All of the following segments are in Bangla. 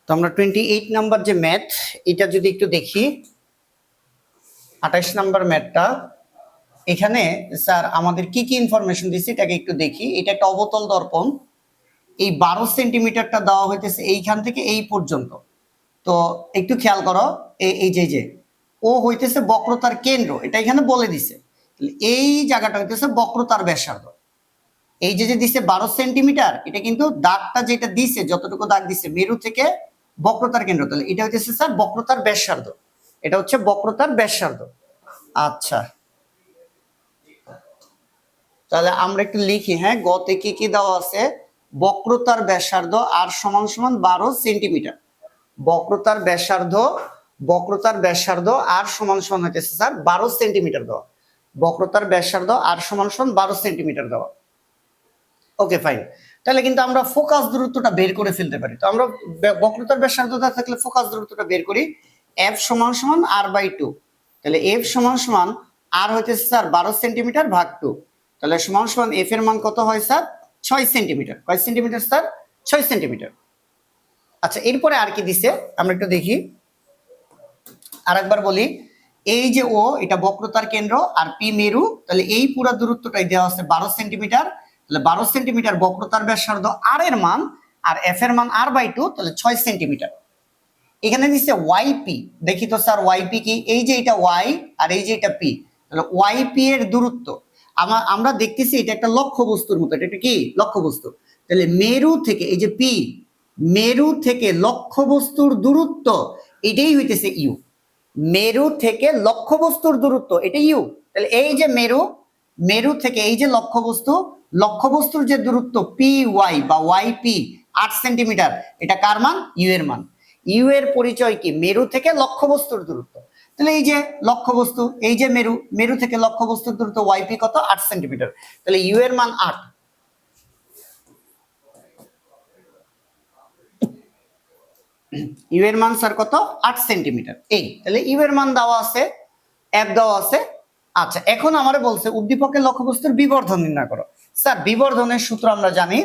তো আমরা 28 নাম্বার যে ম্যাথ, এটা যদি একটু দেখি, 28 নাম্বার ম্যাথটা, এখানে স্যার আমাদের কি কি ইনফরমেশন দিচ্ছে এটাকে একটু দেখি। এটা একটা অবতল দর্পণ, এই 12 সেন্টিমিটারটা দেওয়া হইতেছে এইখান থেকে এই পর্যন্ত। তো একটু খেয়াল করো, এই যে ও হইতেছে বক্রতার কেন্দ্র, এটা এখানে বলে দিছে। এই জায়গাটা হইতেছে বক্রতার ব্যাসার্ধ। এই যে দিছে 12 সেন্টিমিটার, এটা কিন্তু দাগটা যেটা দিছে, যতটুকু দাগ দিছে মেরু থেকে বক্রতার কেন্দ্র, তাহলে এটা হইতেছে স্যার বক্রতার ব্যাসার্ধ। এটা হচ্ছে বক্রতার ব্যাসার্ধ। আচ্ছা, তাহলে আমরা একটু লিখি। হ্যাঁ, গতে কি কি দেওয়া আছে? বক্রতার ব্যাসার্ধ আর সমান সমান 12 সেন্টিমিটার। বক্রতার ব্যাসার্ধ, বক্রতার ব্যাসার্ধ আর সমান সমান হইতেছে স্যার 12 সেন্টিমিটার দেওয়া। বক্রতার ব্যাসার্ধ আর সমান সমান 12 সেন্টিমিটার দেওয়া। Okay fine. তাহলে কিন্তু আমরা ফোকাস দূরত্বটা বের করে ফেলতে পারি। তো আমরা বক্রতার ব্যাসার্ধটা থাকলে ফোকাস দূরত্বটা বের করি। এফ সমান সমান আর বাই 2। তাহলে এফ সমান সমান আর হইতেছে স্যার 12 সেন্টিমিটার ভাগ 2। তাহলে সমান সমান এফ এর মান কত হয় স্যার? 6 সেন্টিমিটার। কয় সেন্টিমিটার স্যার? 6 সেন্টিমিটার। আচ্ছা, এরপরে আর কি দিছে আমরা একটু দেখি। আরেকবার বলি, এই যে ও, এটা বক্রতার কেন্দ্র আর পি মেরু, তাহলে এই পুরো দূরত্বটাই দেওয়া আছে 12 সেন্টিমিটার। তাহলে 12 সেন্টিমিটার বক্রতার ব্যাসার্ধ আর এর মান, আর এফ এর মান আর বাই 2, তাহলে 6 সেন্টিমিটার। এখানে দিচ্ছে ওয়াইপি, দেখি তো স্যার ওয়াইপি কি? এই যে এটা ওয়াই আর এই যে এটা পি, তাহলে ওয়াইপি এর দূরত্ব আমরা দেখতেছি এটা একটা লক্ষ্যবস্তুর মতো। এটা কি লক্ষ্যবস্তু? তাহলে মেরু থেকে এই যে পি, মেরু থেকে লক্ষ্যবস্তুর দূরত্ব এটাই হইতেছে ইউ। মেরু থেকে লক্ষ্যবস্তুর দূরত্ব এটা ইউ। তাহলে এই যে মেরু, মেরু থেকে এই যে লক্ষ্যবস্তু, লক্ষ্যবস্তুর যে দূরত্ব পি ওয়াই বা ওয়াই পি 8 সেন্টিমিটার, এটা কার মান? ইউ এর মান। ইউ এর পরিচয় কি? মেরু থেকে লক্ষ্যবস্তুর দূরত্ব। তাহলে এই যে লক্ষ্যবস্তু, এই যে মেরু, মেরু থেকে লক্ষ্যবস্তুর দূরত্ব ওয়াইপি কত? 8 সেন্টিমিটার। তাহলে ইউ এর মান 8। ইউ এর মান স্যার কত? 8 সেন্টিমিটার। এই তাহলে ইউ এর মান দেওয়া আছে, এফ দেওয়া আছে। আচ্ছা, এখন আমারে বলছে উদ্দীপকের লক্ষ্যবস্তুর বিবর্ধন নির্ণয় করো। স্যার বিবর্ধনের সূত্র আমরা জানি,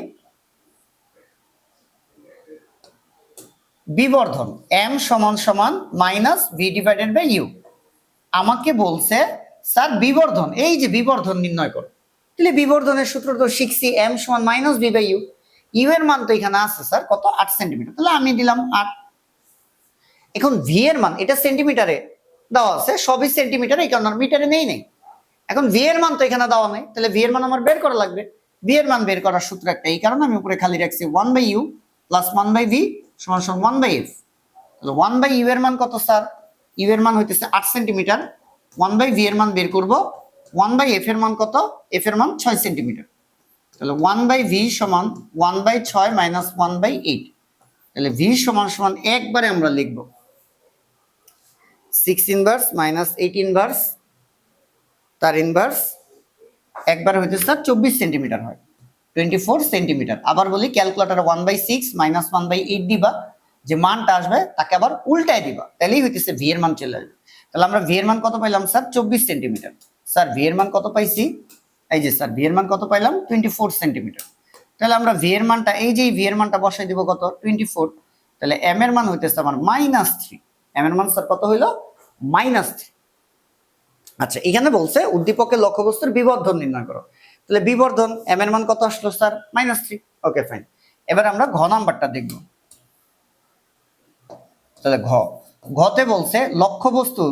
বিবর্ধন এম সমান সমান minus V divided by U. আমাকে বলছে স্যার বিবর্ধন, এই যে বিবর্ধন নির্ণয় করো। তাহলে বিবর্ধনের সূত্র তো শিখছি, এম সমান minus V by U. U এর মান তো এখানে আছে স্যার কত? 8 সেন্টিমিটার। তাহলে আমি দিলাম 8। এখন ভি এর মান, এটা সেন্টিমিটারে দেওয়া আছে, সবই সেন্টিমিটার, এই কারণে মিটারে নেই। এখন ভি এর মান তো এখানে দেওয়া নেই, তাহলে ভি এর মান আমার বের করা লাগবে। ভি এর মান বের করার সূত্র একটা, এই কারণে আমি উপরে খালি রাখছি 1 by U plus 1 by V সমান সমান 1 বাই এফ। তাহলে 1 বাই ইউ এর মান কত স্যার? ইউ এর মান হইতেছে 8 সেন্টিমিটার। 1 বাই ভি এর মান বের করব। 1 বাই এফ এর মান কত? এফ এর মান 6 সেন্টিমিটার। তাহলে 1 বাই ভি সমান 1 বাই 6 মাইনাস 1 বাই 8। তাহলে ভি সমান সমান একবারে আমরা লিখব 6 ইনভার্স মাইনাস 8 ইনভার্স তার ইনভার্স, একবার হইতেছে স্যার 24 সেন্টিমিটার হয়, 24 সেন্টিমিটার। আবার বলি, ক্যালকুলেটারে 1 বাই 6 মাইনাস 1 বাই 8 দিবা, যে মানটা আসবে তাকে আবার উল্টায় দিবা, তাহলেই হইতেছে ভি এর মান চলে আসবে। তাহলে আমরা ভি এর মান কত পাইলাম স্যার? 24 সেন্টিমিটার। স্যার ভি এর মান কত পাইছি? এই যে স্যার ভি এর মান কত পাইলাম? 24 সেন্টিমিটার। তাহলে আমরা ভি এর মানটা, এই যে ভি এর মানটা বসাই দিব কত? 24। তাহলে এম এর মান হইতেছে আমার -3। এম এর মান স্যার কত হইলো? -3। আচ্ছা, এখানে বলছে উদ্দীপকের লক্ষ্যবস্তুর বিবর্ধন নির্ণয় করো। তাহলে বিবর্ধন এম এর মান কত আসলো স্যার? -3। Okay fine. এবার আমরা ঘ নাম্বারটা দেখব। তাহলে ঘতে বলছে লক্ষ্যবস্তু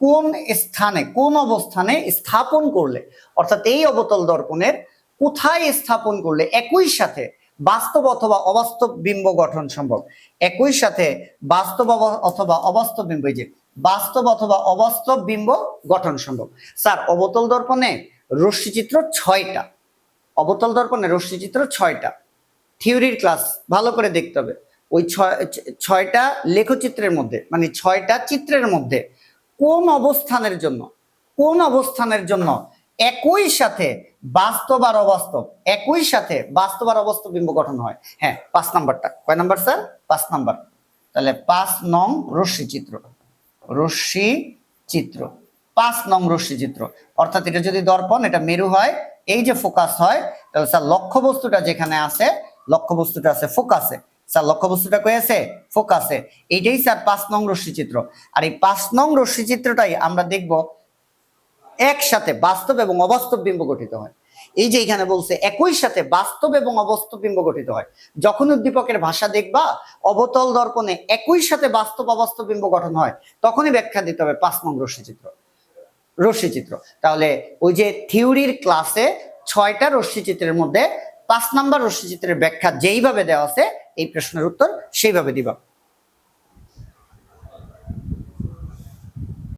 কোন স্থানে, কোন অবস্থানে স্থাপন করলে, অর্থাৎ এই অবতল দর্পণের কোথায় স্থাপন করলে একই সাথে বাস্তব অথবা অবাস্তব বিম্ব গঠন সম্ভব। একই সাথে বাস্তব অথবা অবাস্তব বিম্ব, এই যে বাস্তব অথবা অবাস্তব বিম্ব গঠন সম্ভব। স্যার অবতল দর্পণে রশ্মিচিত্র 6টা, অবতল দর্পণে রশ্মিচিত্র 6টা। থিওরির ক্লাস ভালো করে দেখতে হবে। ওই 6টা লেখচিত্রের মধ্যে, মানে 6টা চিত্রের মধ্যে কোন অবস্থানের জন্য, কোন অবস্থানের জন্য একই সাথে বাস্তব আর অবাস্তব, একই সাথে বাস্তব আর অবাস্তব বিম্ব গঠন হয়। হ্যাঁ, 5 নাম্বারটা। কয় নাম্বার স্যার? 5 নাম্বার। তাহলে 5 নং রশ্মি চিত্র, রশ্মি চিত্র 5 নং রশ্মি চিত্র। অর্থাৎ এটা যদি দর্পণ, এটা মেরু হয়, এই যে ফোকাস হয়, তাহলে স্যার লক্ষ্যবস্তুটা যেখানে আছে, লক্ষ্যবস্তুটা আছে ফোকাসে, স্যার লক্ষ্যবস্তুটা কই আছে? ফোকাসে। এইটাই স্যার 5 নং রশ্মিচিত্র। আর এই 5 নং রশ্মিচিত্রটাই আমরা দেখব একসাথে বাস্তব এবং অবাস্তব বিম্ব গঠিত হয়। এই যে এখানে বলছে একই সাথে বাস্তব এবং অবাস্তব বিম্ব গঠিত হয়। যখন উদ্দীপকের ভাষা দেখবা অবতল দর্পণে একই সাথে বাস্তব অবাস্তব বিম্ব গঠন হয়, তখনই ব্যাখ্যা দিতে হবে 5 নং রশ্মিচিত্র। তাহলে ওই যে থিওরির ক্লাসে 6টা রশ্মিচিত্রের মধ্যে 5 নাম্বার রশ্মিচিত্রের ব্যাখ্যা যেইভাবে দেওয়া আছে এই প্রশ্নের উত্তর সেইভাবে দিবা।